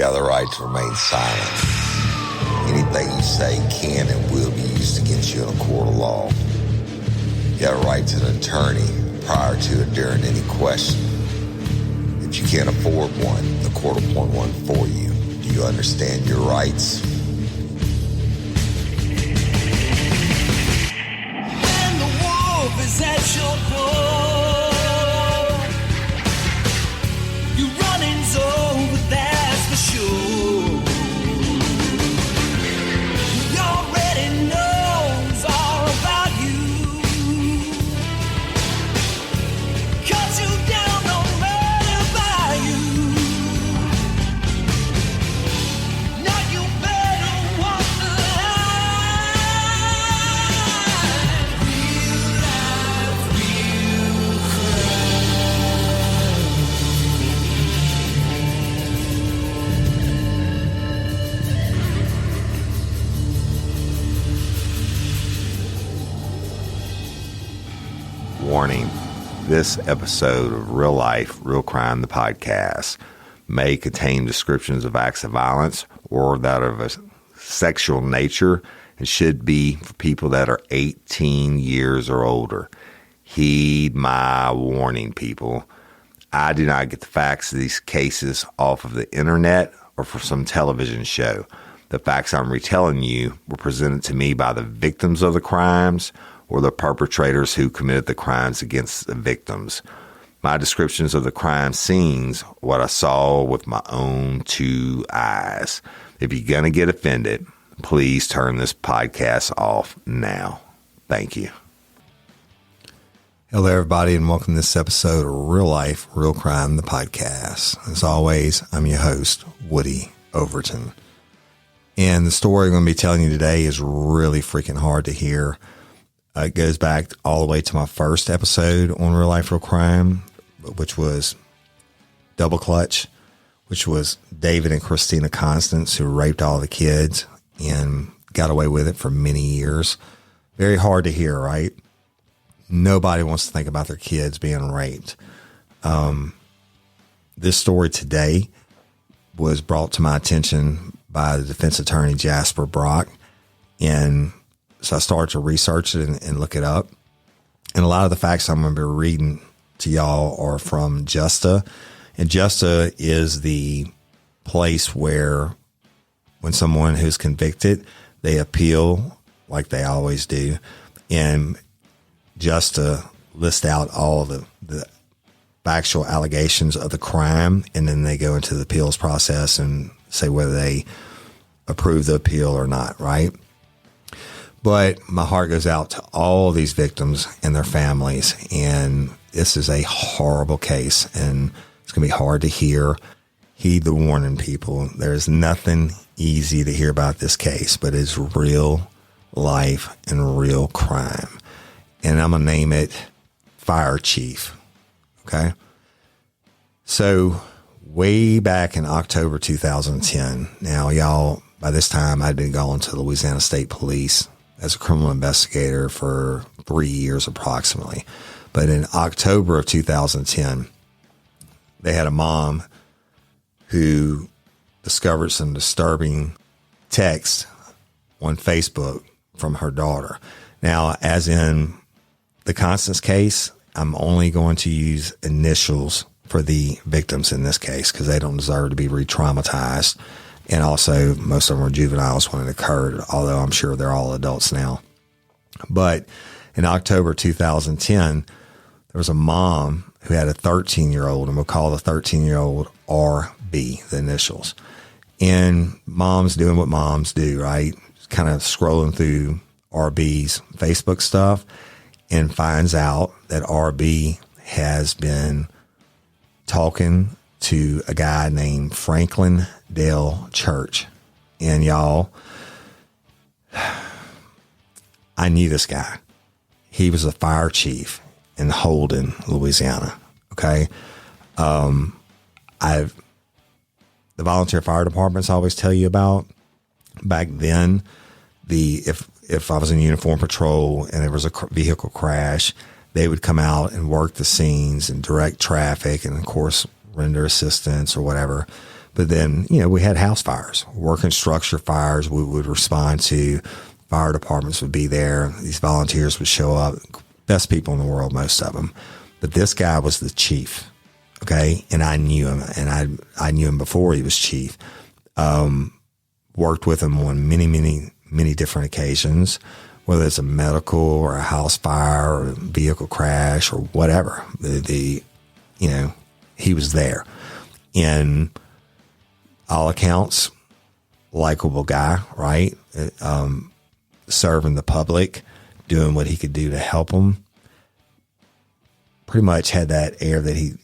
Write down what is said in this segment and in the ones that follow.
got the right to remain silent. Anything you say can and will be used against you in a court of law. You got a right to an attorney prior to and during any question. If you can't afford one, the court will appoint one for you. Do you understand your rights? When the wolf is at your door, you running's over, that's for sure. He already knows all about you. Cut you down, no matter by you. Now you better walk the line. Real life, real Warning, this episode of Real Life, Real Crime, the podcast, may contain descriptions of acts of violence or that of a sexual nature and should be for people that are 18 years or older. Heed my warning, people. I do not get the facts of these cases off of the internet or from some television show. The facts I'm retelling you were presented to me by the victims of the crimes or the perpetrators who committed the crimes against the victims. My descriptions of the crime scenes, what I saw with my own two eyes. If you're going to get offended, please turn this podcast off now. Thank you. Hello, everybody, and welcome to this episode of Real Life, Real Crime, the podcast. As always, I'm your host, Woody Overton. And the story I'm going to be telling you today is really freaking hard to hear. It goes back all the way to my first episode on Real Life, Real Crime, which was Double Clutch, which was David and Christina Constance, who raped all the kids and got away with it for many years. Very hard to hear, right? Nobody wants to think about their kids being raped. This story today was brought to my attention by the defense attorney, Jasper Brock, and so I started to research it and look it up. And a lot of the facts I'm going to be reading to y'all are from Justa. And Justa is the place where when someone who's convicted, they appeal like they always do. And Justa lists out all of the factual allegations of the crime. And then they go into the appeals process and say whether they approve the appeal or not, right? But my heart goes out to all these victims and their families. And this is a horrible case, and it's going to be hard to hear. Heed the warning, people. There's nothing easy to hear about this case, but it's real life and real crime. And I'm going to name it Fire Chief. Okay? So way back in October 2010, now y'all, by this time I'd been going to Louisiana State Police as a criminal investigator for 3 years approximately. But in October of 2010, they had a mom who discovered some disturbing text on Facebook from her daughter. Now, as in the Constance case, I'm only going to use initials for the victims in this case because they don't deserve to be re-traumatized. And also, most of them were juveniles when it occurred, although I'm sure they're all adults now. But in October 2010, there was a mom who had a 13-year-old, and we'll call the 13-year-old RB, the initials. And mom's doing what moms do, right? Kind of scrolling through RB's Facebook stuff and finds out that RB has been talking to a guy named Franklin Dale Church. And y'all, I knew this guy. He was a fire chief in Holden, Louisiana. Okay. The volunteer fire departments I always tell you about back then, if I was in uniform patrol and there was a vehicle crash, they would come out and work the scenes and direct traffic and of course render assistance or whatever. But then, we had house fires, working structure fires. We would respond to. Fire departments would be there. These volunteers would show up. Best people in the world, most of them. But this guy was the chief. Okay. And I knew him, and I knew him before he was chief. Worked with him on many, many, many different occasions, whether it's a medical or a house fire or a vehicle crash or whatever. He was there. In all accounts, likable guy, right? Serving the public, doing what he could do to help them. Pretty much had that air that he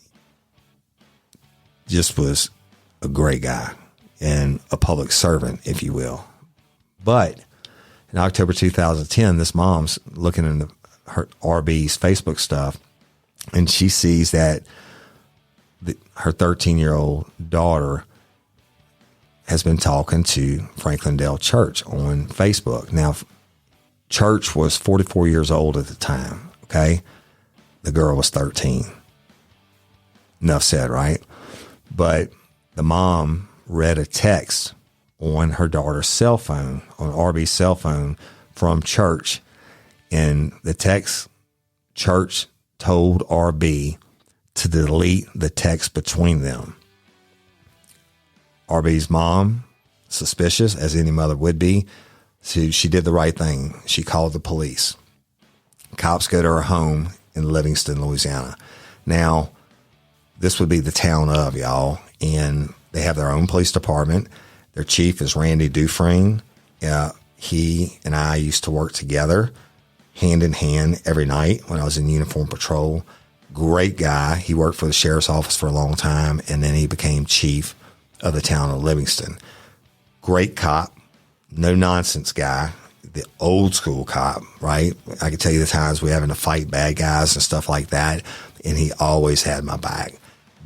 just was a great guy and a public servant, if you will. But in October 2010, this mom's looking in her RB's Facebook stuff, and she sees that her 13-year-old daughter has been talking to Franklin Dale Church on Facebook. Now, Church was 44 years old at the time, okay? The girl was 13. Enough said, right? But the mom read a text on her daughter's cell phone, on RB's cell phone from Church. And the text, Church told RB to delete the text between them. RB's mom, suspicious, as any mother would be, so she did the right thing. She called the police. Cops go to her home in Livingston, Louisiana. Now, this would be the town of, y'all, and they have their own police department. Their chief is Randy Dufresne. He and I used to work together, hand in hand, every night when I was in uniform patrol. Great guy. He worked for the sheriff's office for a long time, and then he became chief of the town of Livingston. Great cop, no nonsense guy, the old school cop, right? I can tell you the times we having to fight bad guys and stuff like that, and he always had my back.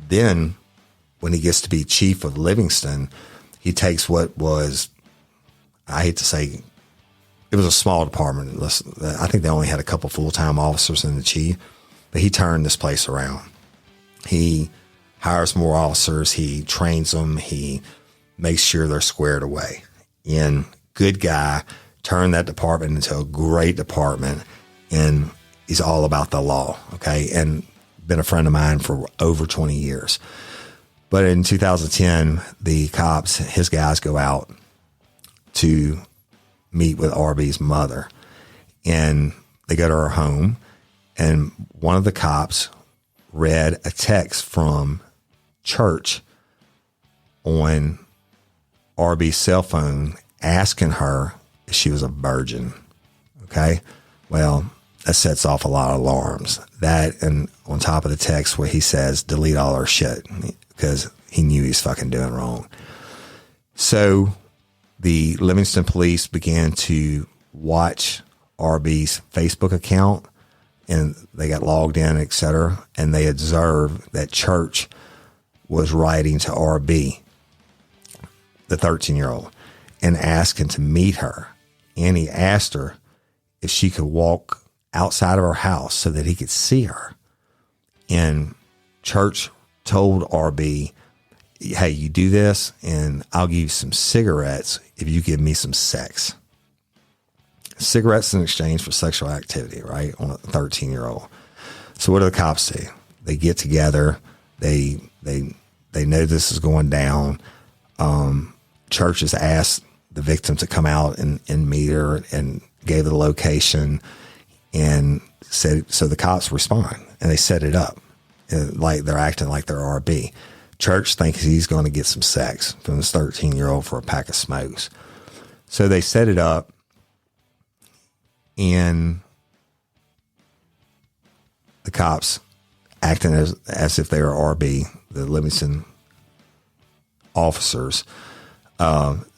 Then when he gets to be chief of Livingston, he takes what was, I hate to say, it was a small department. I think they only had a couple full-time officers in the chief, but he turned this place around. He hires more officers. He trains them. He makes sure they're squared away. And good guy, turned that department into a great department, and he's all about the law, okay? And been a friend of mine for over 20 years. But in 2010, the cops, his guys, go out to meet with RB's mother, and they go to her home, and one of the cops read a text from Church on RB's cell phone asking her if she was a virgin. Okay. Well, that sets off a lot of alarms. That, and on top of the text where he says, delete all her shit, because he knew he's fucking doing wrong. So the Livingston police began to watch RB's Facebook account, and they got logged in, et cetera. And they observed that Church was writing to RB, the 13-year-old, and asking to meet her. And he asked her if she could walk outside of her house so that he could see her. And Church told RB, hey, you do this and I'll give you some cigarettes if you give me some sex. Cigarettes in exchange for sexual activity, right? On a 13-year-old. So what do the cops do? They get together. They know this is going down. Church has asked the victim to come out and meet her, and gave the location, and said, so the cops respond and they set it up. Like they're acting like they're RB. Church thinks he's going to get some sex from this 13-year-old for a pack of smokes. So they set it up, and the cops, acting as if they were RB, the Livingston officers,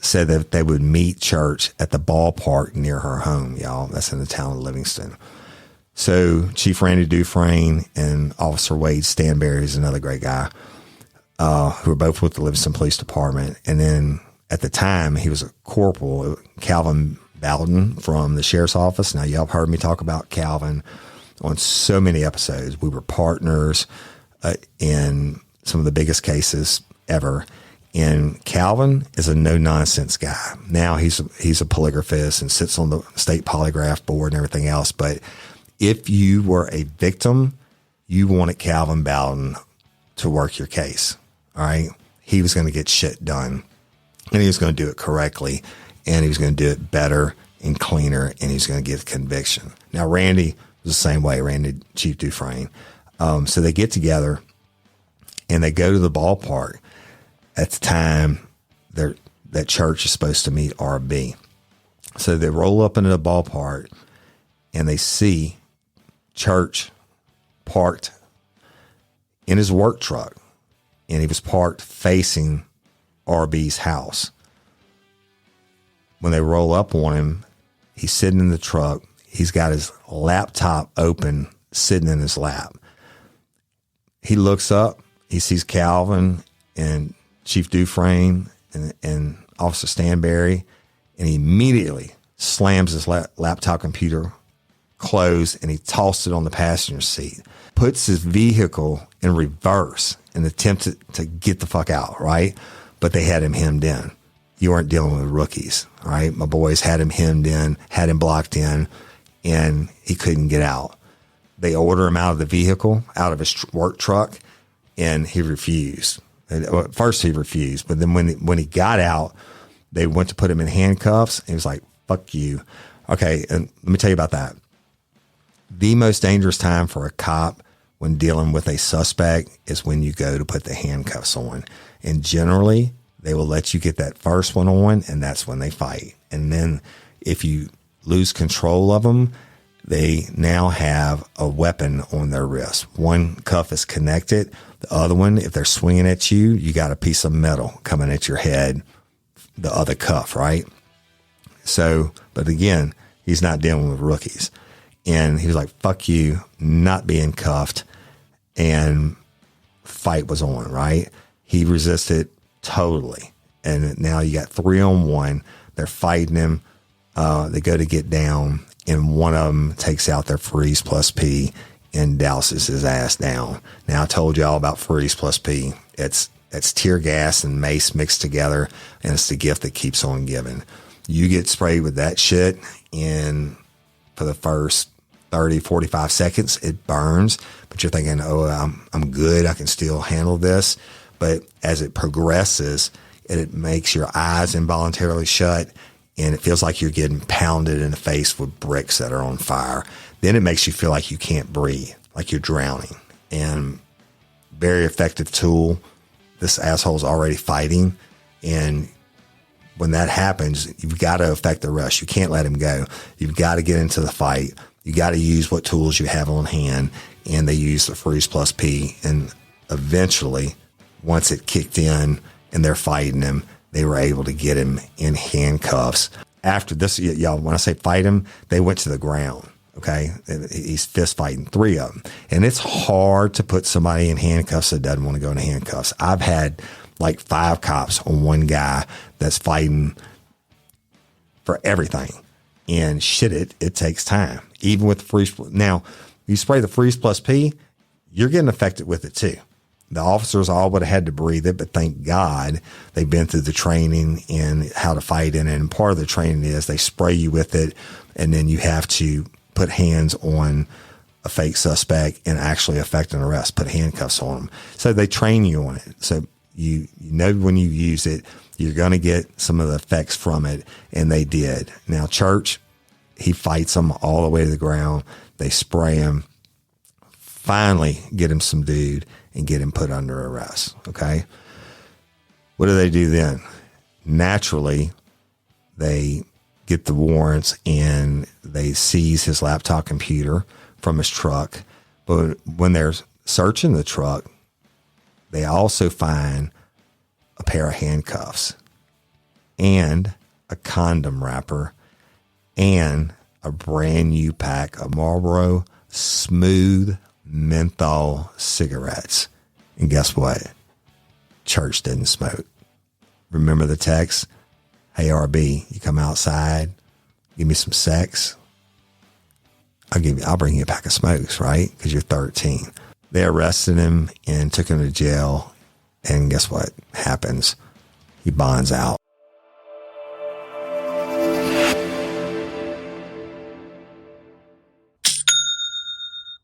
said that they would meet Church at the ballpark near her home, y'all. That's in the town of Livingston. So Chief Randy Dufresne and Officer Wade Stanberry is another great guy, who are both with the Livingston Police Department. And then at the time, he was a corporal, Calvin Bowden from the sheriff's office. Now, y'all have heard me talk about Calvin on so many episodes. We were partners in some of the biggest cases ever. And Calvin is a no-nonsense guy. Now he's a polygraphist and sits on the state polygraph board and everything else. But if you were a victim, you wanted Calvin Bowden to work your case. All right. He was going to get shit done, and he was going to do it correctly, and he was going to do it better and cleaner, and he was going to get a conviction. Now, Randy was the same way, Randy Chief Dufresne. So they get together and they go to the ballpark at the time that church is supposed to meet RB. So they roll up into the ballpark and they see Church parked in his work truck, and he was parked facing RB's house. When they roll up on him, he's sitting in the truck. He's got his laptop open, sitting in his lap. He looks up, he sees Calvin and Chief Dufresne and Officer Stanberry, and he immediately slams his laptop computer closed, and he tossed it on the passenger seat, puts his vehicle in reverse and attempted to get the fuck out, right? But they had him hemmed in. You weren't dealing with rookies, all right? My boys had him hemmed in, had him blocked in, and he couldn't get out. They order him out of the vehicle, out of his work truck, and he refused. At first he refused, but then when he got out, they went to put him in handcuffs, and he was like, fuck you. Okay, and let me tell you about that. The most dangerous time for a cop when dealing with a suspect is when you go to put the handcuffs on. And generally, they will let you get that first one on, and that's when they fight. And then if you lose control of them, they now have a weapon on their wrist. One cuff is connected. The other one, if they're swinging at you, you got a piece of metal coming at your head, the other cuff, right? So, but again, he's not dealing with rookies. And he was like, fuck you, not being cuffed. And fight was on, right? He resisted totally. And now you got 3-on-1. They're fighting him. They go to get down, and one of them takes out their freeze plus P and douses his ass down. Now, I told you all about freeze plus P. It's tear gas and mace mixed together, and it's the gift that keeps on giving. You get sprayed with that shit, and for the first 30, 45 seconds, it burns, but you're thinking, oh, I'm good. I can still handle this. But as it progresses, it makes your eyes involuntarily shut, and it feels like you're getting pounded in the face with bricks that are on fire. Then it makes you feel like you can't breathe, like you're drowning. And very effective tool. This asshole's already fighting. And when that happens, you've got to affect the rush. You can't let him go. You've got to get into the fight. You got to use what tools you have on hand. And they use the freeze plus P. And eventually, once it kicked in and they're fighting him, they were able to get him in handcuffs. After this, y'all, when I say fight him, they went to the ground. Okay. He's fist fighting 3 of them. And it's hard to put somebody in handcuffs that doesn't want to go into handcuffs. I've had like 5 cops on one guy that's fighting for everything. And shit, it takes time. Even with the freeze. Now, you spray the freeze plus P, you're getting affected with it too. The officers all would have had to breathe it, but thank God they've been through the training and how to fight in it. And part of the training is they spray you with it, and then you have to put hands on a fake suspect and actually effect an arrest, put handcuffs on them. So they train you on it. So you know when you use it, you're going to get some of the effects from it, and they did. Now, Church, he fights them all the way to the ground. They spray him, finally get him subdued, and get him put under arrest. Okay. What do they do then? Naturally, they get the warrants and they seize his laptop computer from his truck. But when they're searching the truck, they also find a pair of handcuffs and a condom wrapper and a brand new pack of Marlboro Smooth menthol cigarettes. And guess what? Church didn't smoke. Remember the text? Hey, RB, you come outside, give me some sex. I'll bring you a pack of smokes, right? Because you're 13. They arrested him and took him to jail. And guess what happens? he bonds out.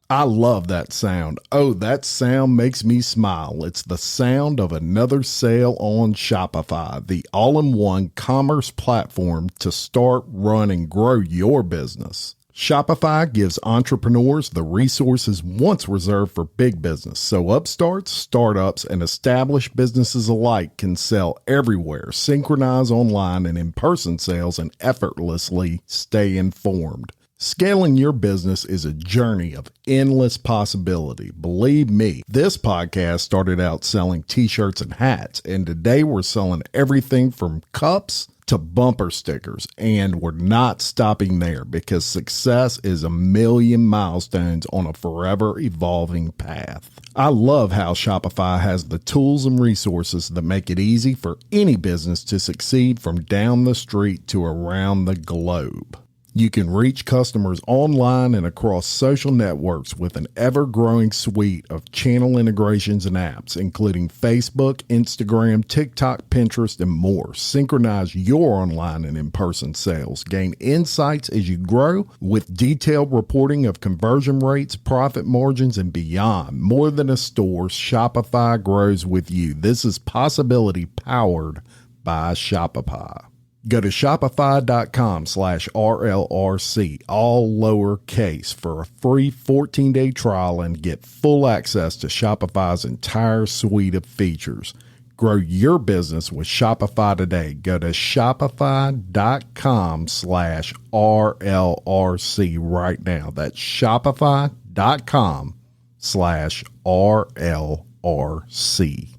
I love that sound. Oh, that sound makes me smile. It's the sound of another sale on Shopify, the all-in-one commerce platform to start, run, and grow your business. Shopify gives entrepreneurs the resources once reserved for big business, so upstarts, startups, and established businesses alike can sell everywhere, synchronize online and in-person sales, and effortlessly stay informed. Scaling your business is a journey of endless possibility. Believe me, this podcast started out selling t-shirts and hats, and today we're selling everything from cups to bumper stickers, and we're not stopping there because success is a million milestones on a forever evolving path. I love how Shopify has the tools and resources that make it easy for any business to succeed from down the street to around the globe. You can reach customers online and across social networks with an ever-growing suite of channel integrations and apps, including Facebook, Instagram, TikTok, Pinterest, and more. Synchronize your online and in-person sales. Gain insights as you grow with detailed reporting of conversion rates, profit margins, and beyond. More than a store, Shopify grows with you. This is possibility powered by Shopify. Go to shopify.com/RLRC, all lowercase, for a free 14-day trial and get full access to Shopify's entire suite of features. Grow your business with Shopify today. Go to shopify.com/RLRC right now. That's shopify.com/RLRC.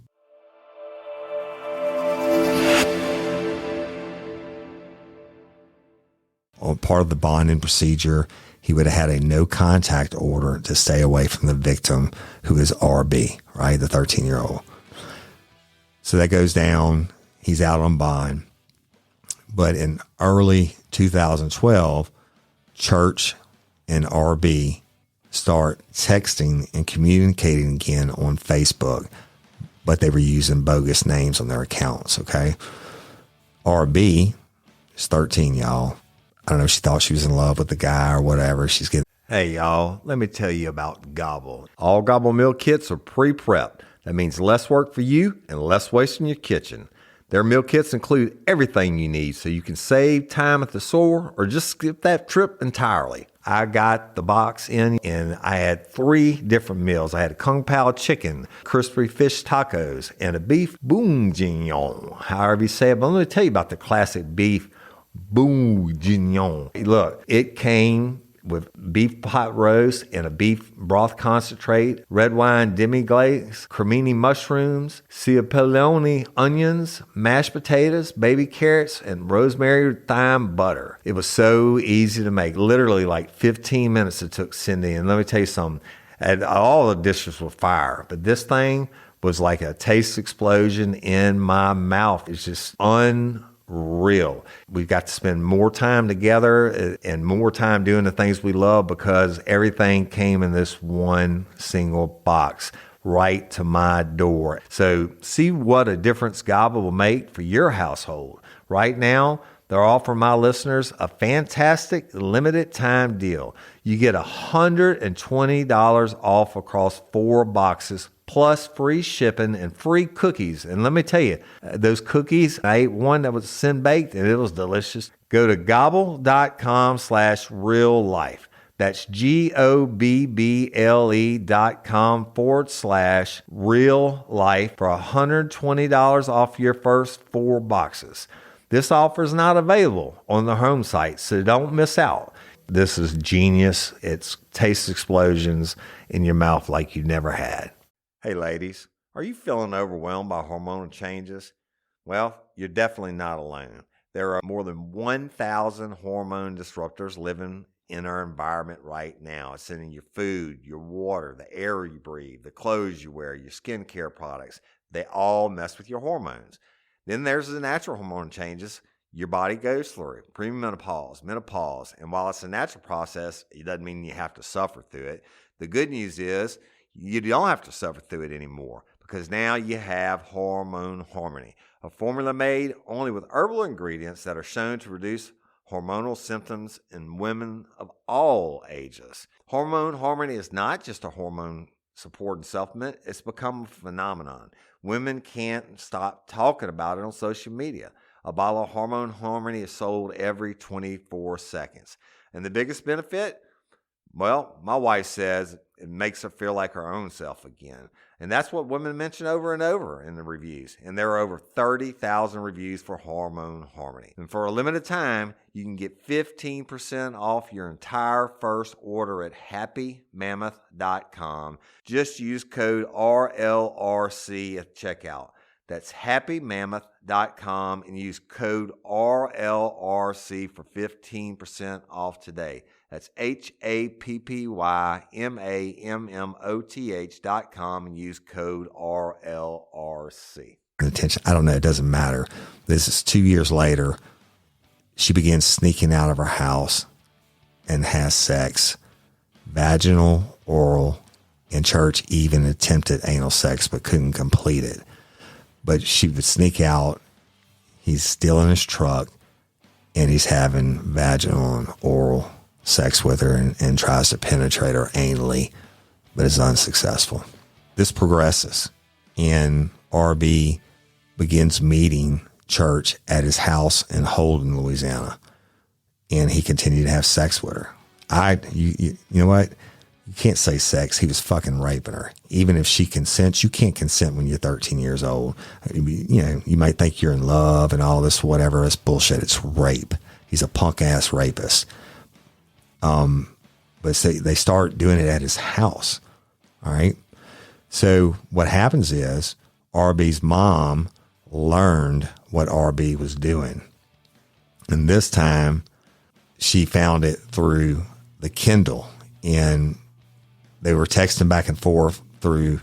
On part of the bonding procedure, he would have had a no contact order to stay away from the victim, who is RB, right? The 13-year-old. So that goes down. He's out on bond. But in early 2012, Church and RB start texting and communicating again on Facebook, but they were using bogus names on their accounts. Okay. RB is 13, y'all. I don't know if she thought she was in love with the guy or whatever. She's getting. Hey, y'all, let me tell you about Gobble. All Gobble meal kits are pre-prepped. That means less work for you and less waste in your kitchen. Their meal kits include everything you need so you can save time at the store or just skip that trip entirely. I got the box in and I had 3 different meals. I had a Kung Pao chicken, crispy fish tacos, and a beef bourguignon, however you say it. But let me tell you about the classic beef bourguignon. Look, it came with beef pot roast and a beef broth concentrate, red wine demi-glace, cremini mushrooms, cipollone onions, mashed potatoes, baby carrots, and rosemary thyme butter. It was so easy to make. Literally like 15 minutes it took Cindy. And let me tell you something, and all the dishes were fire, but this thing was like a taste explosion in my mouth. It's just unreal. We've got to spend more time together and more time doing the things we love because everything came in this one single box right to my door. So see what a difference Gobble will make for your household. Right now, they're offering my listeners a fantastic limited time deal. You get $120 off across 4 boxes plus free shipping and free cookies. And let me tell you, those cookies, I ate one that was sin baked and it was delicious. Go to gobble.com/real life. That's GOBBLE.com/real life for $120 off your first 4 boxes. This offer is not available on the home site, so don't miss out. This is genius. It's taste explosions in your mouth like you never had. Hey ladies, are you feeling overwhelmed by hormonal changes? Well, you're definitely not alone. There are more than 1,000 hormone disruptors living in our environment right now. It's in your food, your water, the air you breathe, the clothes you wear, your skincare products. They all mess with your hormones. Then there's the natural hormone changes your body goes through, premenopause, menopause. And while it's a natural process, it doesn't mean you have to suffer through it. The good news is you don't have to suffer through it anymore because now you have hormone harmony, a formula made only with herbal ingredients that are shown to reduce hormonal symptoms in women of all ages. Hormone Harmony is not just a hormone support and supplement, it's become a phenomenon. Women can't stop talking about it on social media. A bottle of Hormone Harmony is sold every 24 seconds. And the biggest benefit? Well, my wife says it makes her feel like her own self again. And that's what women mention over and over in the reviews. And there are over 30,000 reviews for Hormone Harmony. And for a limited time, you can get 15% off your entire first order at happymammoth.com. Just use code RLRC at checkout. That's happymammoth.com and use code RLRC for 15% off today. That's happymammoth.com and use code RLRC. Attention. I don't know. It doesn't matter. This is 2 years later. She begins sneaking out of her house and has sex, vaginal, oral, in church, even attempted anal sex, but couldn't complete it. But she would sneak out. He's still in his truck and he's having vaginal and oral sex with her and tries to penetrate her anally, but is unsuccessful. This progresses, and RB begins meeting church at his house in Holden, Louisiana, and he continued to have sex with her. You know what? You can't say sex. He was fucking raping her. Even if she consents, you can't consent when you're 13 years old. You know, you might think you're in love and all this, whatever. It's bullshit. It's rape. He's a punk ass rapist. But they start doing it at his house. All right. So what happens is RB's mom learned what RB was doing. And this time she found it through the Kindle, and they were texting back and forth through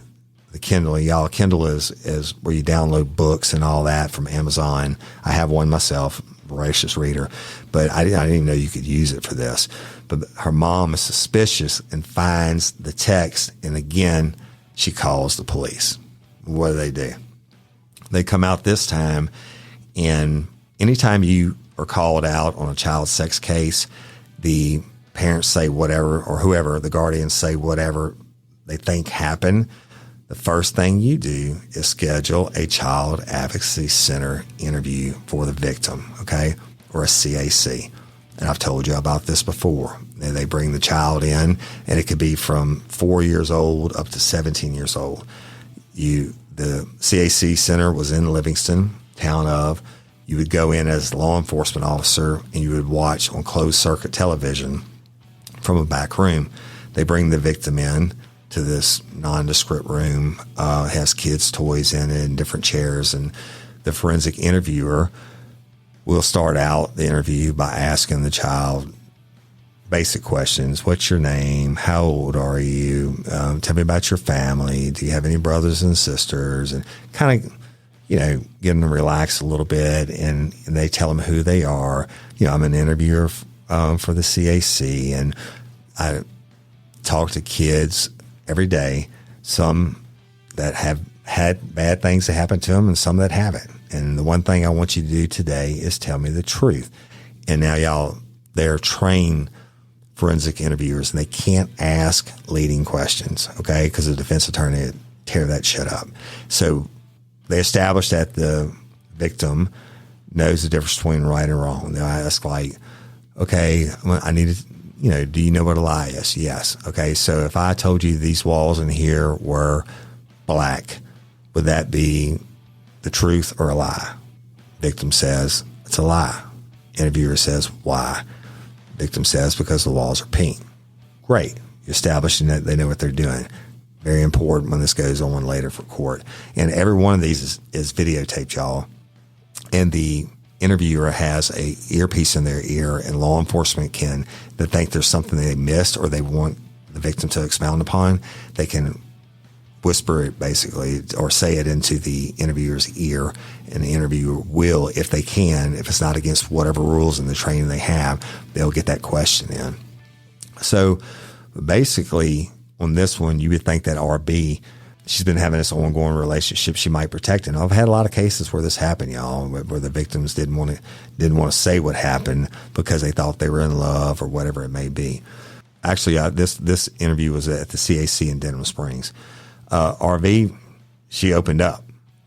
the Kindle. Y'all, Kindle is where you download books and all that from Amazon. I have one myself, voracious reader, but I didn't even know you could use it for this. But her mom is suspicious and finds the text, and again, she calls the police. What do? They come out this time, and anytime you are called out on a child sex case, the parents say whatever, or whoever, the guardians say whatever they think happened. The first thing you do is schedule a child advocacy center interview for the victim, okay, or a CAC. And I've told you about this before. And they bring the child in, and it could be from 4 years old up to 17 years old. The CAC center was in Livingston, town of. You would go in as a law enforcement officer, and you would watch on closed circuit television from a back room. They bring the victim in to this nondescript room, has kids' toys in it and different chairs, and the forensic interviewer will start out the interview by asking the child basic questions. What's your name? How old are you? Tell me about your family. Do you have any brothers and sisters? And kind of, getting them relaxed a little bit, and they tell them who they are. I'm an interviewer for the CAC, and I talk to kids every day, some that have had bad things that happen to them and some that haven't. And the one thing I want you to do today is tell me the truth. And now y'all, they're trained forensic interviewers, and they can't ask leading questions, okay? Because the defense attorney would tear that shit up. So they establish that the victim knows the difference between right and wrong. They'll ask like, okay, I need to, do you know what a lie is? Yes. Okay. So if I told you these walls in here were black, would that be the truth or a lie? Victim says it's a lie. Interviewer says, why? Victim says, because the walls are pink. Great. You're establishing that they know what they're doing. Very important when this goes on later for court. And every one of these is videotaped, y'all. And the interviewer has a earpiece in their ear, and law enforcement they think there's something they missed or they want the victim to expound upon, they can whisper it basically or say it into the interviewer's ear, and the interviewer will, if they can, if it's not against whatever rules and the training they have, they'll get that question in. So basically on this one, you would think that RB she's been having this ongoing relationship she might protect. And I've had a lot of cases where this happened, y'all, where the victims didn't want to say what happened because they thought they were in love or whatever it may be. Actually, this interview was at the CAC in Denham Springs. RV, she opened up.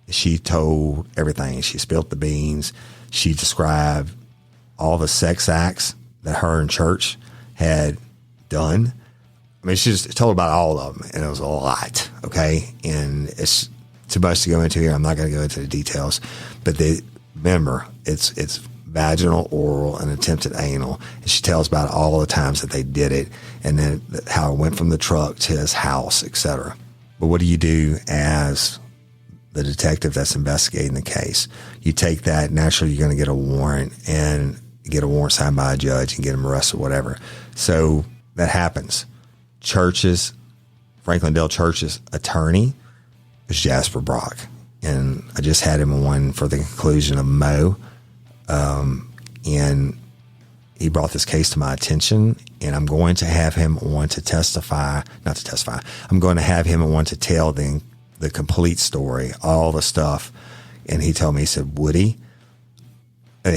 She told everything. She spilled the beans. She described all the sex acts that her and church had done. I mean, she just told about all of them, and it was a lot, okay? And it's too much to go into here. I'm not going to go into the details. But remember, it's vaginal, oral, and attempted anal. And she tells about all the times that they did it, and then how it went from the truck to his house, etc. But what do you do as the detective that's investigating the case? You take that, naturally you're going to get a warrant, and get a warrant signed by a judge and get him arrested, whatever. So that happens. Franklin Dale Church's attorney is Jasper Brock. And I just had him on for the conclusion of Mo. And he brought this case to my attention, and I'm going to have him on to I'm going to have him on to tell the complete story, all the stuff. And he told me, he said, Woody,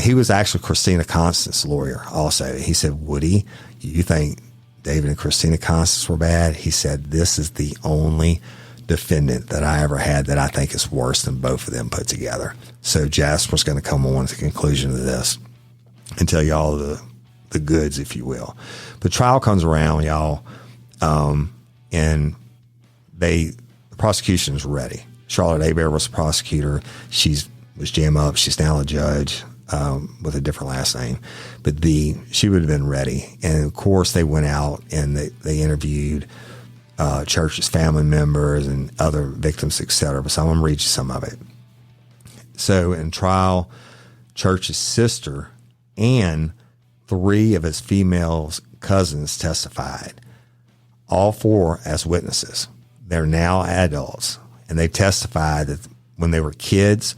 he was actually Christina Constance's lawyer also. He said, Woody, you think David and Christina Constance were bad? He said, this is the only defendant that I ever had that I think is worse than both of them put together. So Jasper's going to come on at the conclusion of this and tell you all the goods, if you will. The trial comes around, y'all, and the prosecution is ready. Charlotte Hebert was the prosecutor. She was jam up. She's now a judge with a different last name. But she would have been ready. And, of course, they went out and they interviewed Church's family members and other victims, et cetera. So I'm going to read you some of it. So in trial, Church's sister and 3 of his female cousins testified, all 4 as witnesses. They're now adults, and they testified that when they were kids,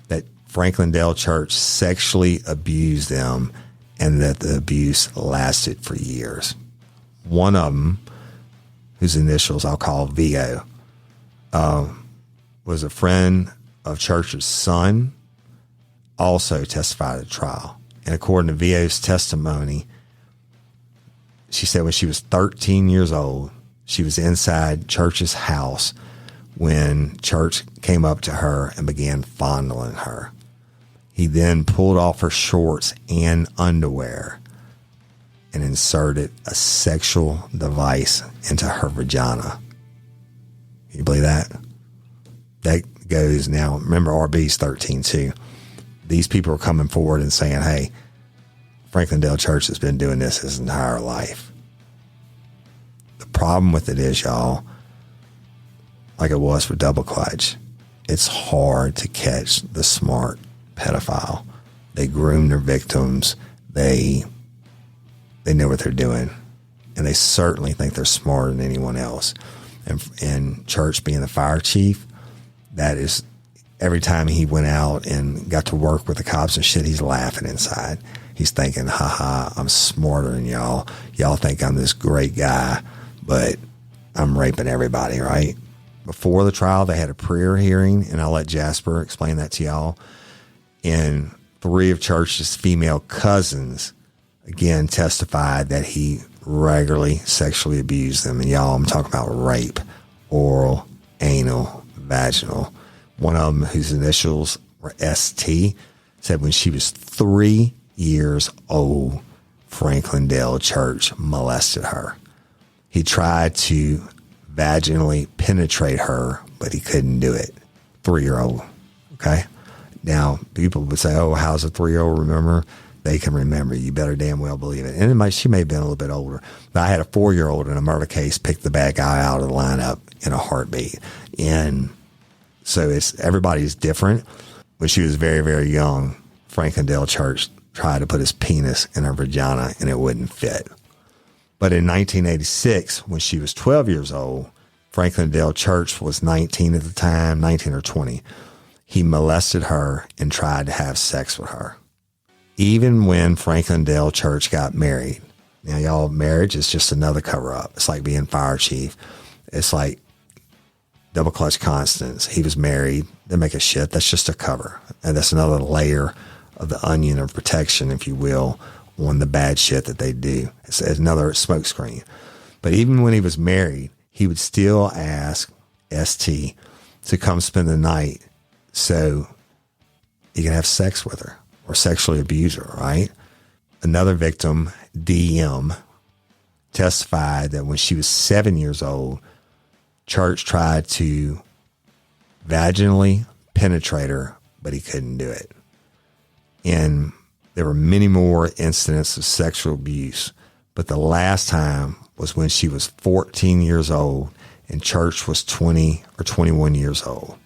that Franklin Dale Church sexually abused them and that the abuse lasted for years. One of them, whose initials I'll call VO, was a friend of Church's son, also testified at trial. And according to VO's testimony, she said when she was 13 years old, she was inside Church's house when Church came up to her and began fondling her. He then pulled off her shorts and underwear and inserted a sexual device into her vagina. Can you believe that? That goes now. Remember, RB's 13 too. These people are coming forward and saying, hey, Franklin Dale Church has been doing this his entire life. The problem with it is, y'all, like it was for Double Clutch, it's hard to catch the smart pedophile. They groom their victims. They know what they're doing, and they certainly think they're smarter than anyone else. And Church being the fire chief, that is, every time he went out and got to work with the cops and shit, he's laughing inside. He's thinking, haha, I'm smarter than y'all. Y'all think I'm this great guy, but I'm raping everybody, right? Before the trial, they had a prayer hearing, and I'll let Jasper explain that to y'all. And 3 of Church's female cousins, again, testified that he regularly sexually abused them. And y'all, I'm talking about rape, oral, anal, vaginal. One of them, whose initials were ST, said when she was 3 years old, Franklin Dale Church molested her. He tried to vaginally penetrate her, but he couldn't do it. 3-year-old, okay? Now, people would say, oh, how's a 3-year-old remember? They can remember. You better damn well believe it. And she may have been a little bit older. But I had a 4-year-old in a murder case pick the bad guy out of the lineup in a heartbeat. And so everybody's different. When she was very, very young, Franklin Dale Church tried to put his penis in her vagina, and it wouldn't fit. But in 1986, when she was 12 years old, Franklin Dale Church was 19 at the time, 19 or 20. He molested her and tried to have sex with her. Even when Franklin Dale Church got married. Now, y'all, marriage is just another cover-up. It's like being fire chief. It's like double clutch constants. He was married. They make a shit. That's just a cover. And that's another layer of the onion of protection, if you will, on the bad shit that they do. It's another smoke screen. But even when he was married, he would still ask ST to come spend the night so he could have sex with her or sexually abuse her, right? Another victim, DM, testified that when she was 7 years old, Church tried to vaginally penetrate her, but he couldn't do it. And there were many more incidents of sexual abuse, but the last time was when she was 14 years old and Church was 20 or 21 years old.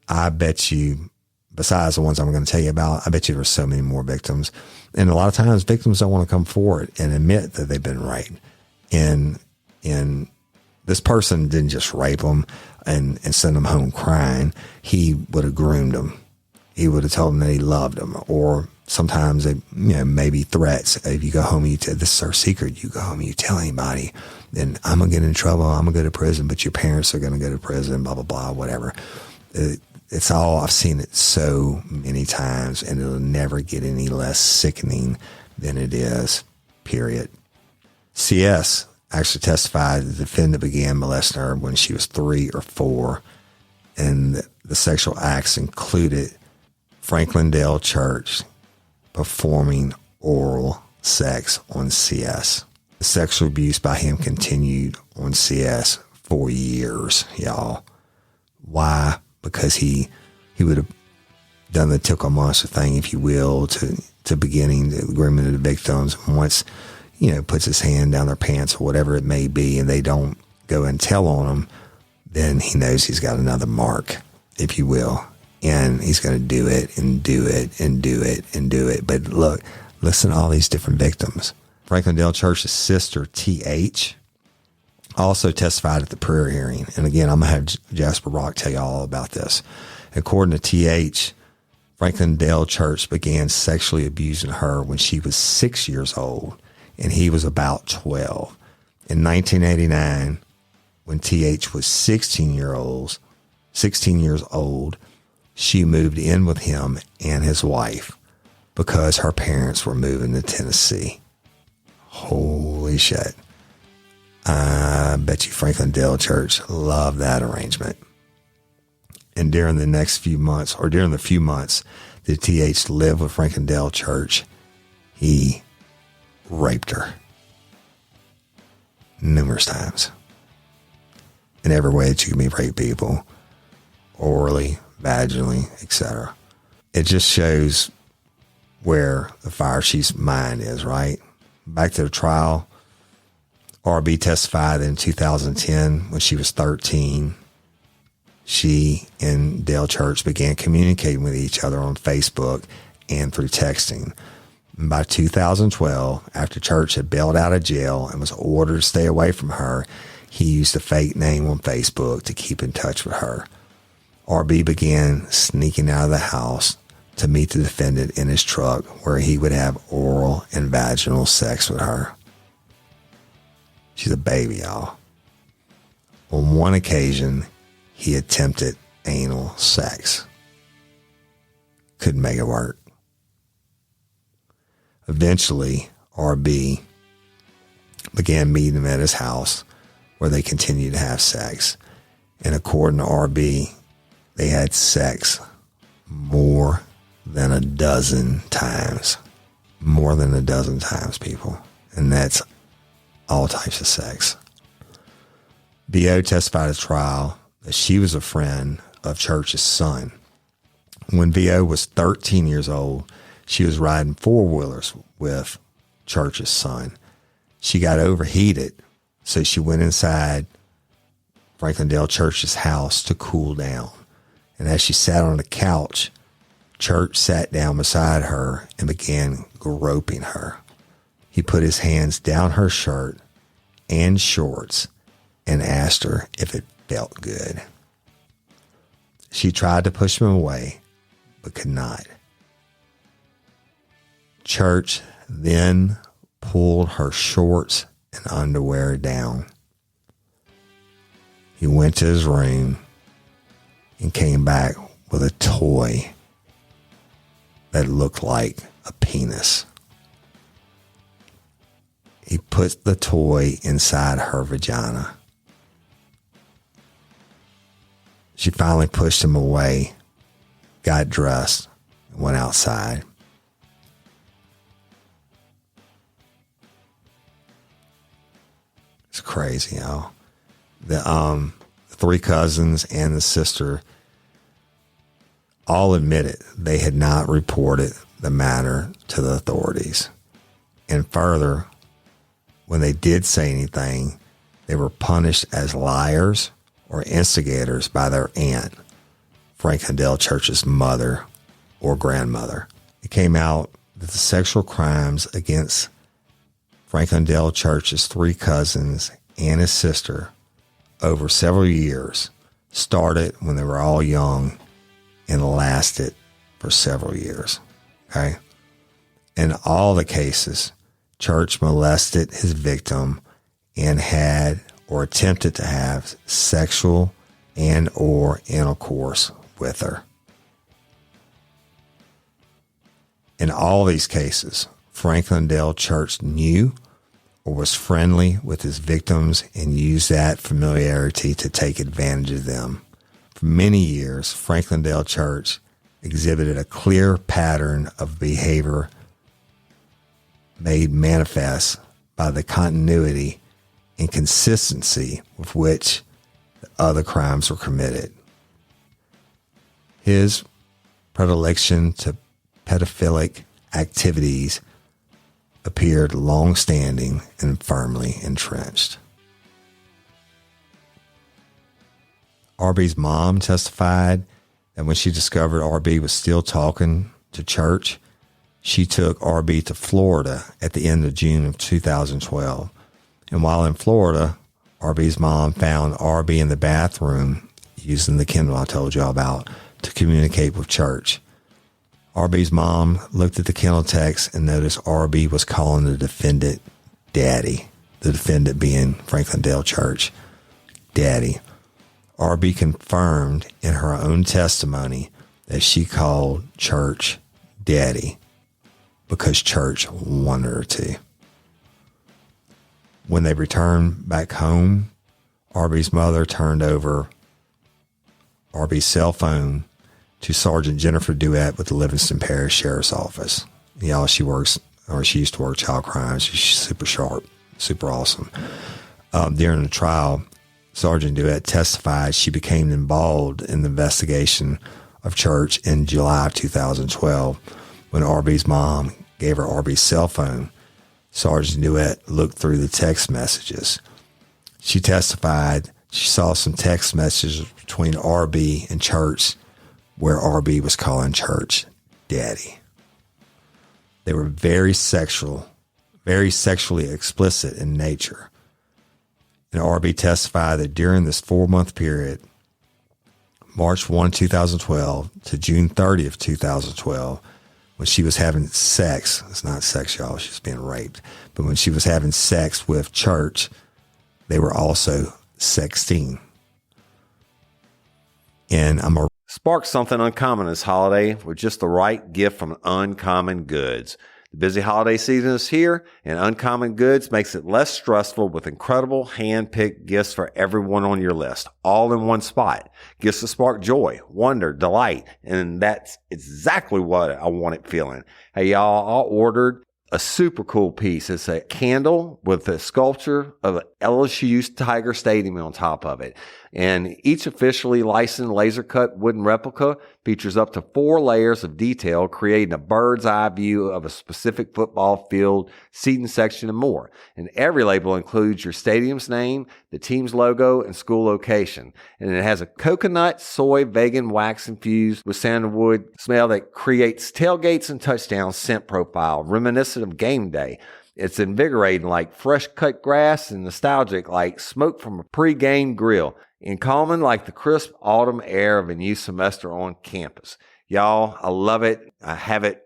I bet you, besides the ones I'm going to tell you about, I bet you there were so many more victims. And a lot of times victims don't want to come forward and admit that they've been raped. And this person didn't just rape them and send them home crying. He would have groomed them. He would have told them that he loved them. Or sometimes, maybe threats. If you go home and this is our secret, you go home and you tell anybody, then I'm going to get in trouble. I'm going to go to prison, but your parents are going to go to prison, blah, blah, blah, whatever. It's all, I've seen it so many times, and it'll never get any less sickening than it is, period. CS actually testified the defendant began molesting her when she was 3 or 4, and the sexual acts included Franklin Dale Church performing oral sex on CS. The sexual abuse by him continued on CS for years, y'all. Why? Because he would have done the tickle monster thing, if you will, to beginning the grooming of the victims. Once, puts his hand down their pants or whatever it may be, and they don't go and tell on him, then he knows he's got another mark, if you will. And he's going to do it and do it and do it and do it. But look, listen to all these different victims. Franklin Dale Church's sister, T.H., also testified at the prayer hearing. And again, I'm going to have Jasper Brock tell you all about this. According to T.H., Franklin Dale Church began sexually abusing her when she was 6 years old, and he was about 12. In 1989, when T.H. was 16 years old, she moved in with him and his wife because her parents were moving to Tennessee. Holy shit. I bet you Franklin Dale Church loved that arrangement. And during the few months that T.H. lived with Franklin Dale Church, he raped her numerous times. In every way that you can rape people, orally, vaginally, etc. It just shows where the fire chief's mind is, right? Back to the trial, RB testified that in 2010, when she was 13, she and Dale Church began communicating with each other on Facebook and through texting. And by 2012, after Church had bailed out of jail and was ordered to stay away from her, he used a fake name on Facebook to keep in touch with her. RB began sneaking out of the house to meet the defendant in his truck, where he would have oral and vaginal sex with her. She's a baby, y'all. On one occasion, he attempted anal sex. Couldn't make it work. Eventually, RB began meeting him at his house, where they continued to have sex. And according to RB, they had sex more than a dozen times. More than a dozen times, people. And that's all types of sex. B.O. testified at trial that she was a friend of Church's son. When V.O. was 13 years old, she was riding four-wheelers with Church's son. She got overheated, so she went inside Franklin Dale Church's house to cool down. And as she sat on the couch, Church sat down beside her and began groping her. He put his hands down her shirt and shorts and asked her if it felt good. She tried to push him away, but could not. Church then pulled her shorts and underwear down. He went to his room and came back with a toy that looked like a penis. He put the toy inside her vagina. She finally pushed him away, got dressed, and went outside. It's crazy, y'all. The three cousins and the sister all admitted they had not reported the matter to the authorities. And further, when they did say anything, they were punished as liars or instigators by their aunt, Franklin Dale Church's mother or grandmother. It came out that the sexual crimes against Franklin Dale Church's three cousins and his sister over several years started when they were all young and lasted for several years. Okay. In all the cases, Church molested his victim and had or attempted to have sexual and or intercourse with her. In all these cases, Franklin Dale Church knew or was friendly with his victims and used that familiarity to take advantage of them. For many years, Franklin Dale Church exhibited a clear pattern of behavior made manifest by the continuity and consistency with which the other crimes were committed. His predilection to pedophilic activities appeared long-standing and firmly entrenched. RB's mom testified that when she discovered RB was still talking to Church, she took RB to Florida at the end of June of 2012. And while in Florida, RB's mom found RB in the bathroom using the Kindle I told you all about to communicate with Church. RB's mom looked at the Kindle text and noticed RB was calling the defendant Daddy, the defendant being Franklin Dale Church, Daddy. RB confirmed in her own testimony that she called Church Daddy because Church wanted her to. When they returned back home, RB's mother turned over RB's cell phone to Sergeant Jennifer Duett with the Livingston Parish Sheriff's Office. Y'all, she used to work child crimes. She's super sharp, super awesome. During the trial, Sergeant Duett testified she became involved in the investigation of Church in July of 2012 when RB's mom gave her RB's cell phone. Sergeant Duett looked through the text messages. She testified she saw some text messages between RB and Church where RB was calling Church Daddy. They were very sexually explicit in nature. And RB testified that during this 4-month period, March 1, 2012 to June 30th, 2012, when she was having sex, it's not sex, y'all, she's being raped, but when she was having sex with Church, they were also sexting. And I'm a Spark something uncommon this holiday with just the right gift from Uncommon Goods. The busy holiday season is here, and Uncommon Goods makes it less stressful with incredible hand-picked gifts for everyone on your list, all in one spot. Gifts that spark joy, wonder, delight, and that's exactly what I wanted feeling. Hey, y'all, I ordered a super cool piece. It's a candle with a sculpture of LSU's Tiger Stadium on top of it. And each officially licensed laser cut wooden replica features up to 4 layers of detail, creating a bird's eye view of a specific football field, seating section, and more. And every label includes your stadium's name, the team's logo, and school location. And it has a coconut, soy, vegan wax infused with sandalwood smell that creates tailgates and touchdown scent profile, reminiscent of game day. It's invigorating like fresh cut grass and nostalgic like smoke from a pre-game grill, and calming like the crisp autumn air of a new semester on campus. Y'all, I love it. I have it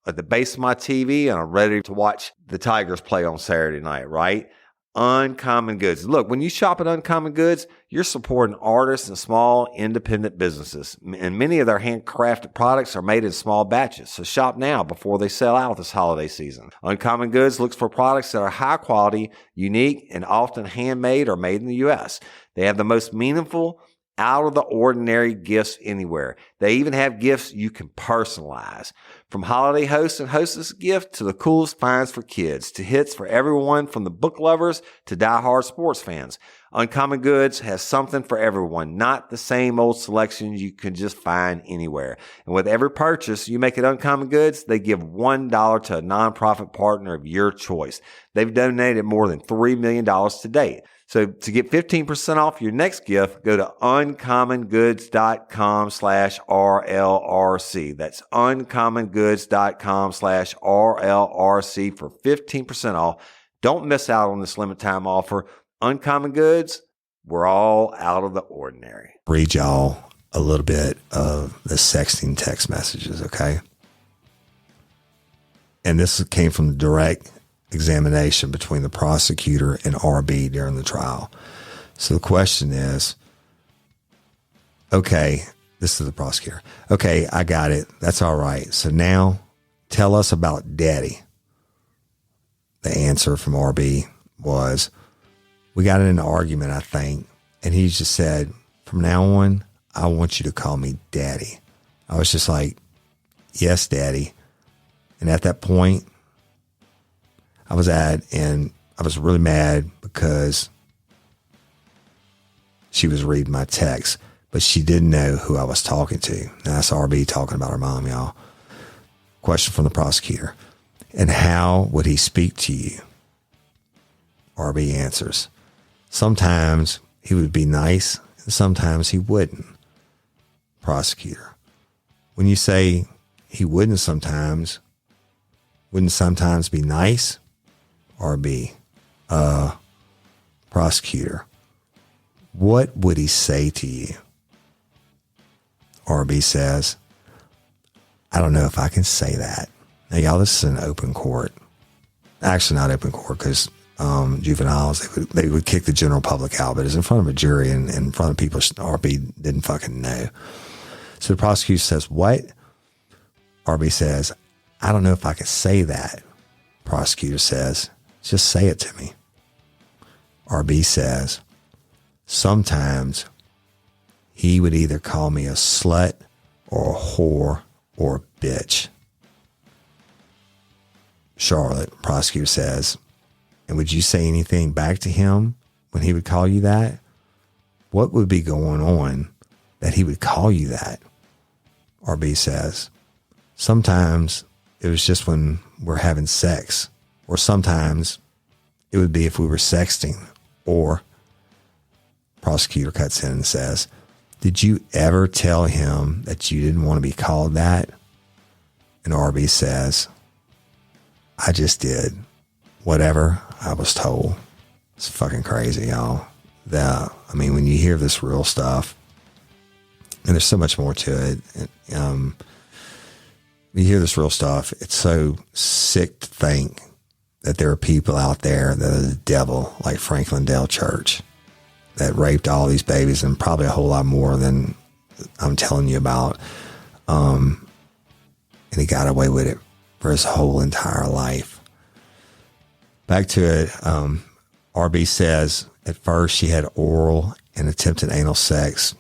at the base of my TV, and I'm ready to watch the Tigers play on Saturday night, right? Uncommon Goods. Look, when you shop at Uncommon Goods, you're supporting artists and small independent businesses. And many of their handcrafted products are made in small batches. So shop now before they sell out this holiday season. Uncommon Goods looks for products that are high quality, unique, and often handmade or made in the U.S. They have the most meaningful, out of the ordinary gifts anywhere. They even have gifts you can personalize. From holiday hosts and hostess gift to the coolest finds for kids to hits for everyone from the book lovers to diehard sports fans. Uncommon Goods has something for everyone, not the same old selections you can just find anywhere. And with every purchase you make at Uncommon Goods, they give $1 to a nonprofit partner of your choice. They've donated more than $3 million to date. So to get 15% off your next gift, go to uncommongoods.com/RLRC. That's uncommongoods.com/RLRC for 15% off. Don't miss out on this limited time offer. Uncommon Goods, we're all out of the ordinary. Read y'all a little bit of the sexting text messages, okay? And this came from the direct examination between the prosecutor and RB during the trial. So the question is, okay, this is the prosecutor. Okay, I got it. That's all right. So now tell us about Daddy. The answer from RB was, we got in an argument, I think, and he just said, from now on, I want you to call me Daddy. I was just like, yes, Daddy. And at that point, I was really mad because she was reading my text, but she didn't know who I was talking to. Now, that's RB talking about her mom, y'all. Question from the prosecutor. And how would he speak to you? RB answers. Sometimes he would be nice, and sometimes he wouldn't. Prosecutor. When you say he wouldn't sometimes be nice? RB. Prosecutor. What would he say to you? RB says, I don't know if I can say that. Now, y'all, this is an open court. Actually, not open court because juveniles, they would kick the general public out, but it's in front of a jury and in front of people RB didn't fucking know. So the prosecutor says, what? RB says, I don't know if I can say that. Prosecutor says, just say it to me. RB says, sometimes he would either call me a slut or a whore or a bitch. Charlotte, prosecutor says, and would you say anything back to him when he would call you that? What would be going on that he would call you that? RB says, sometimes it was just when we're having sex, or sometimes it would be if we were sexting, or prosecutor cuts in and says, did you ever tell him that you didn't want to be called that? And RB says, I just did whatever I was told. It's fucking crazy, y'all. When you hear this real stuff, and there's so much more to it, when you hear this real stuff, it's so sick to think that there are people out there that are the devil, like Franklin Dale Church, that raped all these babies and probably a whole lot more than I'm telling you about. And he got away with it for his whole entire life. Back to it, RB says at first she had oral and attempted anal sex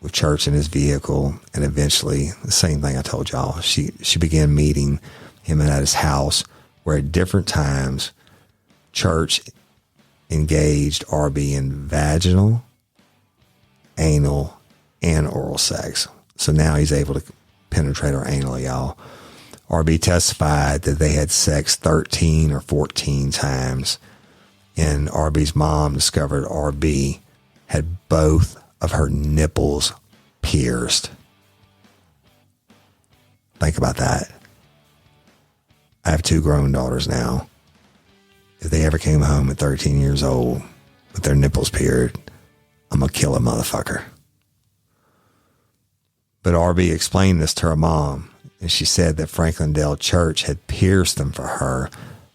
with Church in his vehicle, and eventually the same thing I told y'all. She began meeting him at his house, where at different times Church engaged RB in vaginal, anal, and oral sex. So now he's able to penetrate her anally, y'all. RB testified that they had sex 13 or 14 times, and RB's mom discovered RB had both of her nipples pierced. Think about that. I have 2 grown daughters now. If they ever came home at 13 years old with their nipples pierced, I'm going to kill a motherfucker. But RB explained this to her mom, and she said that Franklin Dale Church had pierced them for her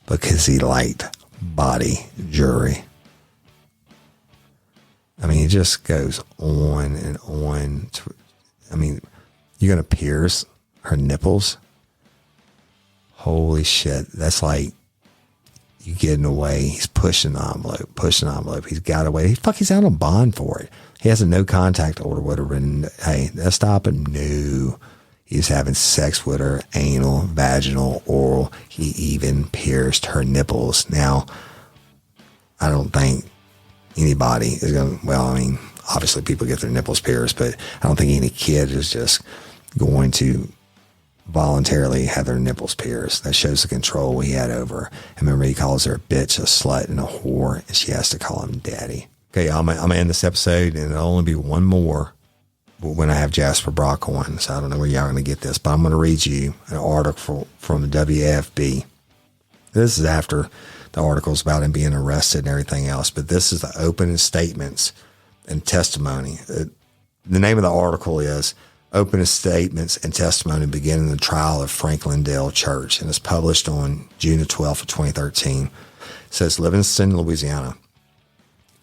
because he liked body jewelry. I mean, it just goes on and on. You're going to pierce her nipples? Holy shit. That's like you getting away. He's pushing the envelope. He's got away. He's out on bond for it. He has a no contact order with her. And hey, that's stopping. No. He's having sex with her, anal, vaginal, oral. He even pierced her nipples. Now, I don't think anybody is going to, obviously people get their nipples pierced, but I don't think any kid is just going to voluntarily have their nipples pierced. That shows the control he had over her. And remember, he calls her a bitch, a slut, and a whore, and she has to call him daddy. Okay, I'm going to end this episode, and it'll only be one more when I have Jasper Brock on, so I don't know where y'all are going to get this, but I'm going to read you an article from the WAFB. This is after the articles about him being arrested and everything else, but this is the opening statements and testimony. The name of the article is Opening Statements and Testimony Beginning the Trial of Franklin Dale Church, and it's published on June the 12th of 2013. It says, Livingston, Louisiana.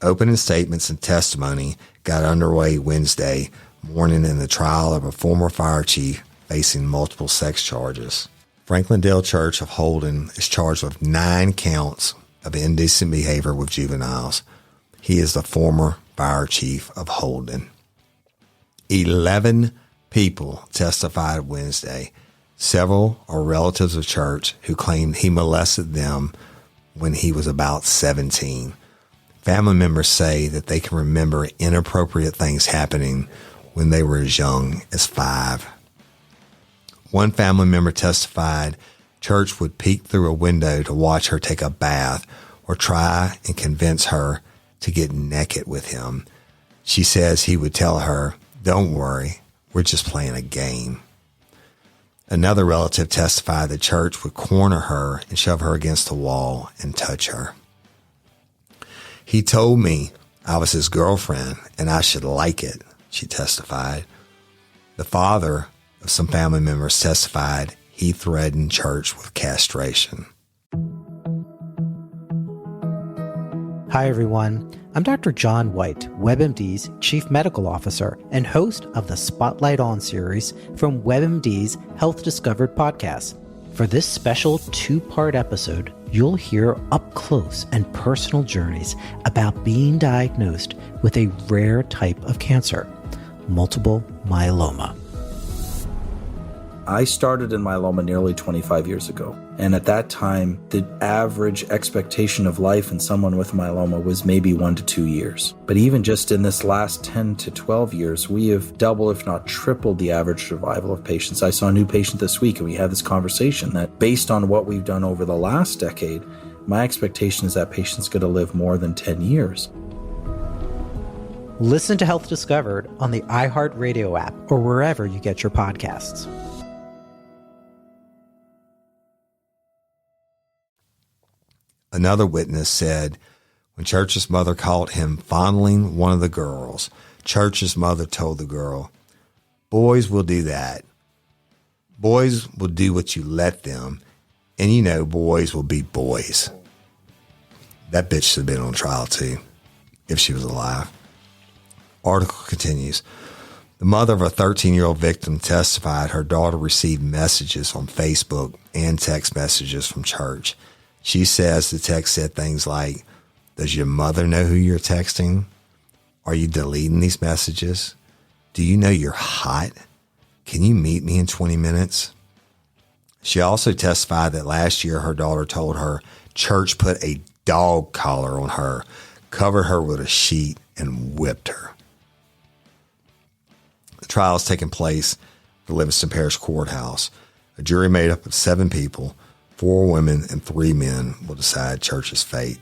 Opening statements and testimony got underway Wednesday morning in the trial of a former fire chief facing multiple sex charges. Franklin Dale Church of Holden is charged with 9 counts of indecent behavior with juveniles. He is the former fire chief of Holden. 11 people testified Wednesday. Several are relatives of Church who claimed he molested them when he was about 17. Family members say that they can remember inappropriate things happening when they were as young as 5. One family member testified Church would peek through a window to watch her take a bath or try and convince her to get naked with him. She says he would tell her, "Don't worry, we're just playing a game." Another relative testified that Church would corner her and shove her against the wall and touch her. He told me I was his girlfriend and I should like it, she testified. The father of some family members testified he threatened Church with castration. Hi, everyone. I'm Dr. John White, WebMD's Chief Medical Officer and host of the Spotlight On series from WebMD's Health Discovered podcast. For this special 2-part episode, you'll hear up close and personal journeys about being diagnosed with a rare type of cancer, multiple myeloma. I started in myeloma nearly 25 years ago. And at that time, the average expectation of life in someone with myeloma was maybe 1 to 2 years. But even just in this last 10 to 12 years, we have doubled, if not tripled, the average survival of patients. I saw a new patient this week, and we had this conversation that based on what we've done over the last decade, my expectation is that patients going to live more than 10 years. Listen to Health Discovered on the iHeartRadio app or wherever you get your podcasts. Another witness said when Church's mother caught him fondling one of the girls, Church's mother told the girl, "Boys will do that. Boys will do what you let them. And you know, boys will be boys." That bitch should have been on trial too, if she was alive. Article continues. The mother of a 13-year-old victim testified her daughter received messages on Facebook and text messages from Church. She says the text said things like, "Does your mother know who you're texting? Are you deleting these messages? Do you know you're hot? Can you meet me in 20 minutes? She also testified that last year her daughter told her Church put a dog collar on her, covered her with a sheet, and whipped her. The trial is taking place at the Livingston Parish Courthouse. A jury made up of 7 people, 4 women and 3 men, will decide Church's fate.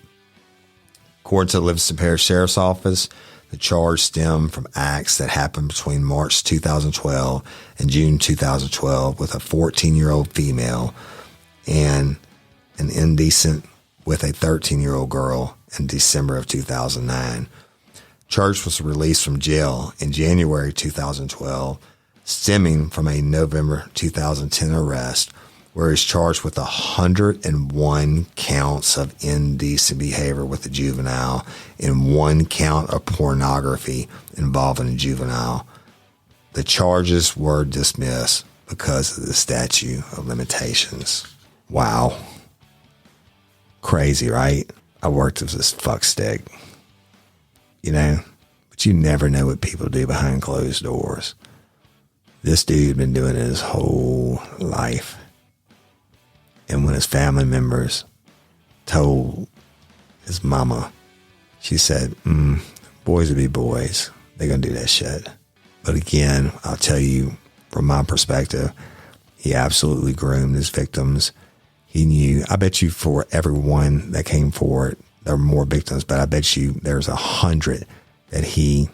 According to the Livingston Parish Sheriff's Office, the charge stemmed from acts that happened between March 2012 and June 2012 with a 14-year-old female and an indecent with a 13-year-old girl in December of 2009. Church was released from jail in January 2012, stemming from a November 2010 arrest where he's charged with 101 counts of indecent behavior with a juvenile and 1 count of pornography involving a juvenile. The charges were dismissed because of the statute of limitations. Wow. Crazy, right? I worked as this fuckstick, you know, but you never know what people do behind closed doors. This dude had been doing it his whole life. And when his family members told his mama, she said, boys will be boys. They're going to do that shit. But again, I'll tell you from my perspective, he absolutely groomed his victims. He knew, I bet you for everyone that came forward, there were more victims, but I bet you there's 100 that he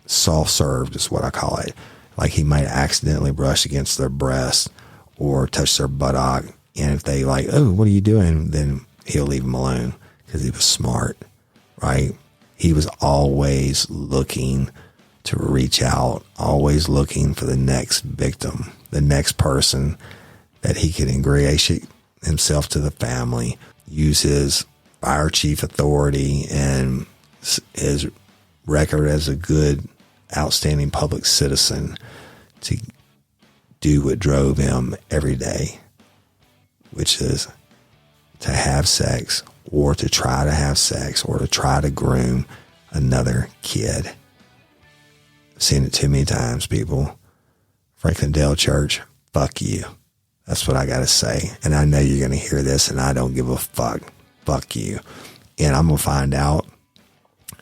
soft-served is what I call it. Like he might accidentally brush against their breast or touch their buttock. And if they like, oh, what are you doing? Then he'll leave them alone because he was smart, right? He was always looking to reach out, always looking for the next victim, the next person that he could ingratiate himself to the family, use his fire chief authority and his record as a good, outstanding public citizen to do what drove him every day, which is to have sex or to try to have sex or to try to groom another kid. I've seen it too many times, people. Franklin Dale Church, fuck you. That's what I got to say. And I know you're going to hear this and I don't give a fuck. Fuck you. And I'm going to find out.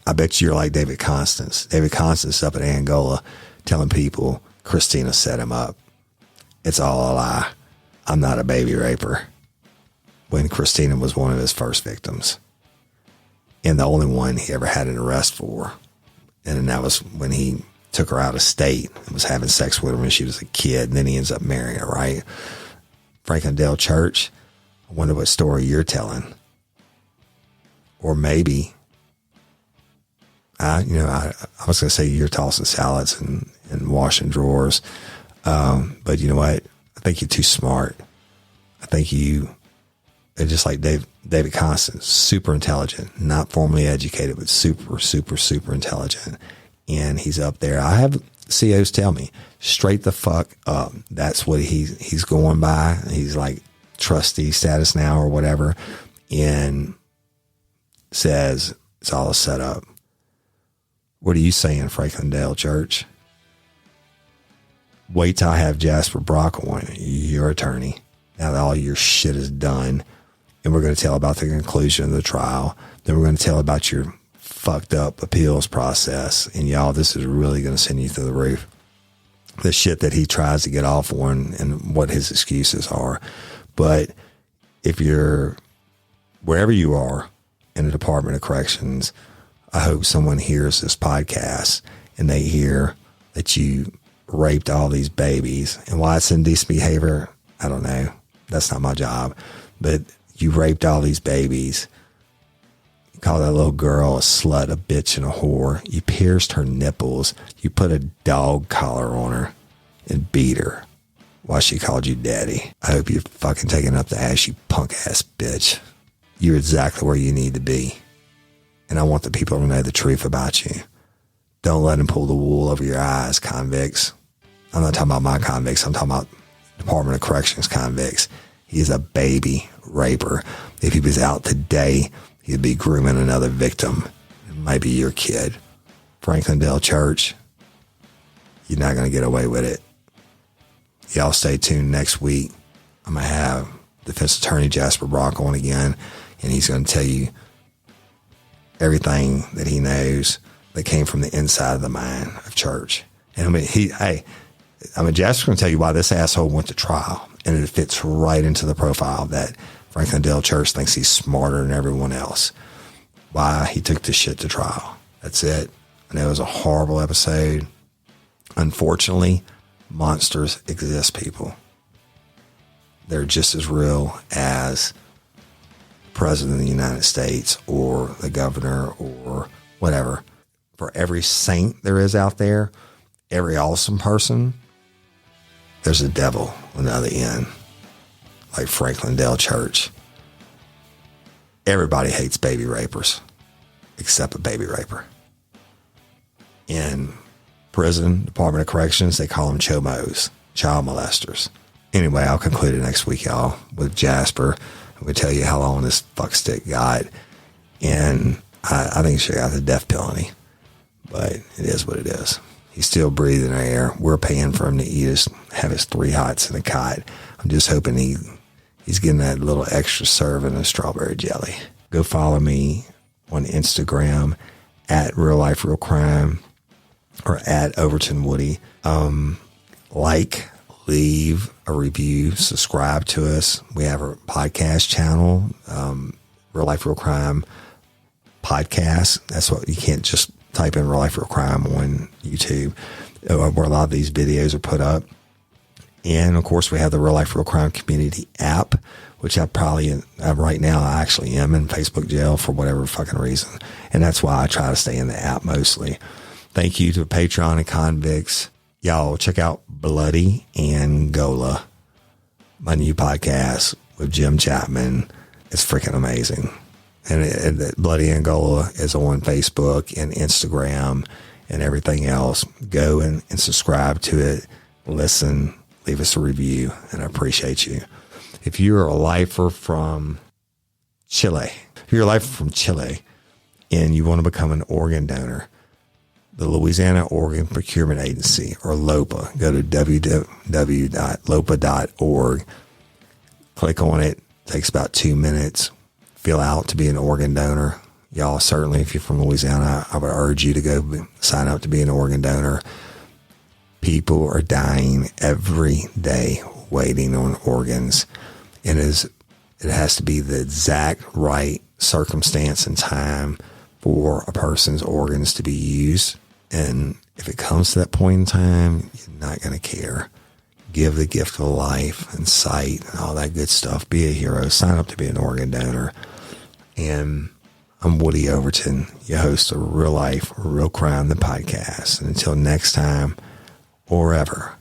I bet you're like David Constance. David Constance up in Angola telling people Christina set him up. It's all a lie. I'm not a baby raper. When Christina was one of his first victims. And the only one he ever had an arrest for. And that was when he took her out of state and was having sex with her when she was a kid. And then he ends up marrying her, right? Franklin Dale Church, I wonder what story you're telling. Or maybe, I was going to say you're tossing salads and washing drawers. But you know what? I think you're too smart. I think you, just like David Constance, super intelligent, not formally educated, but super, super, super intelligent. And he's up there. I have COs tell me, straight the fuck up. That's what he's going by. He's like trustee status now or whatever. And says it's all a setup. What are you saying, Franklin Dale Church? Wait till I have Jasper Brock on, your attorney. Now that all your shit is done, and we're going to tell about the conclusion of the trial. Then we're going to tell about your fucked up appeals process. And y'all, this is really going to send you through the roof. The shit that he tries to get off on and what his excuses are. But if you're wherever you are in the Department of Corrections, I hope someone hears this podcast and they hear that you raped all these babies. And why it's indecent behavior, I don't know. That's not my job. But you raped all these babies. You call that little girl a slut, a bitch, and a whore. You pierced her nipples. You put a dog collar on her and beat her while she called you daddy. I hope you're fucking taking up the ass, you punk ass bitch. You're exactly where you need to be. And I want the people to know the truth about you. Don't let them pull the wool over your eyes, convicts. I'm not talking about my convicts. I'm talking about Department of Corrections convicts. He's a baby raper. If he was out today, he'd be grooming another victim. It might be your kid. Franklin Dale Church, you're not going to get away with it. Y'all stay tuned next week. I'm going to have Defense Attorney Jasper Brock on again, and he's going to tell you everything that he knows that came from the inside of the mind of Church. And Jasper's going to tell you why this asshole went to trial, and it fits right into the profile that Franklin Dale Church thinks he's smarter than everyone else. Why he took this shit to trial. That's it. I know it was a horrible episode. Unfortunately, monsters exist, people. They're just as real as the President of the United States or the governor or whatever. For every saint there is out there, every awesome person, there's a devil on the other end. like Franklin Dale Church. Everybody hates baby rapers, except a baby raper. In prison, Department of Corrections, they call them chomos, child molesters. Anyway, I'll conclude it next week, y'all, with Jasper. I'm going to tell you how long this fuckstick got. And I think he should have got the death penalty. But it is what it is. He's still breathing air. We're paying for him to eat have his 3 hots in a cot. I'm just hoping he's getting that little extra serving of strawberry jelly. Go follow me on Instagram at Real Life Real Crime or at Overton Woody. Leave a review, subscribe to us. We have a podcast channel, Real Life Real Crime Podcast. That's what you can't just type in Real Life Real Crime on YouTube, where a lot of these videos are put up. And of course, we have the Real Life Real Crime Community app, which I probably right now I actually am in Facebook jail for whatever fucking reason, and that's why I try to stay in the app mostly. Thank you to Patreon and convicts. Y'all check out Bloody Angola, my new podcast with Jim Chapman. It's freaking amazing. And Bloody Angola is on Facebook and Instagram and everything else. Go and subscribe to it. Listen, leave us a review, and I appreciate you. If you're a lifer from Chile, and you want to become an organ donor, the Louisiana Organ Procurement Agency, or LOPA, go to www.lopa.org. Click on it. Takes about 2 minutes. Fill out to be an organ donor. Y'all, certainly, if you're from Louisiana, I would urge you to go sign up to be an organ donor. People are dying every day waiting on organs. It has to be the exact right circumstance and time for a person's organs to be used. And if it comes to that point in time, you're not going to care. Give the gift of life and sight and all that good stuff. Be a hero. Sign up to be an organ donor. And I'm Woody Overton, your host of Real Life, Real Crime, the podcast. And until next time or ever,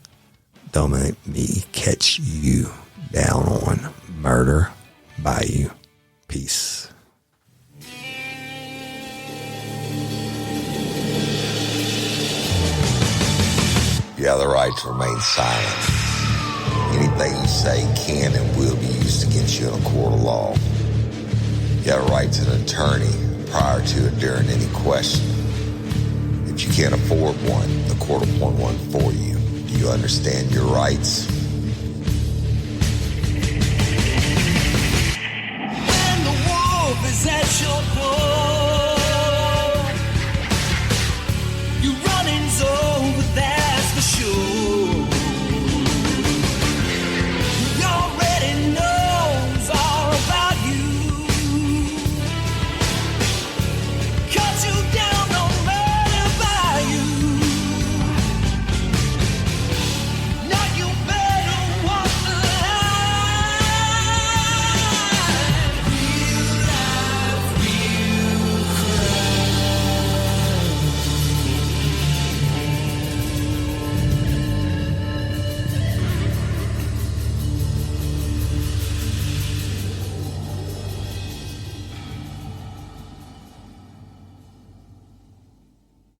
don't make me catch you down on Murder Bayou. Peace. You have the right to remain silent. Anything you say can and will be used against you in a court of law. You have a right to an attorney prior to and during any question. If you can't afford one, the court will appoint one for you. Do you understand your rights?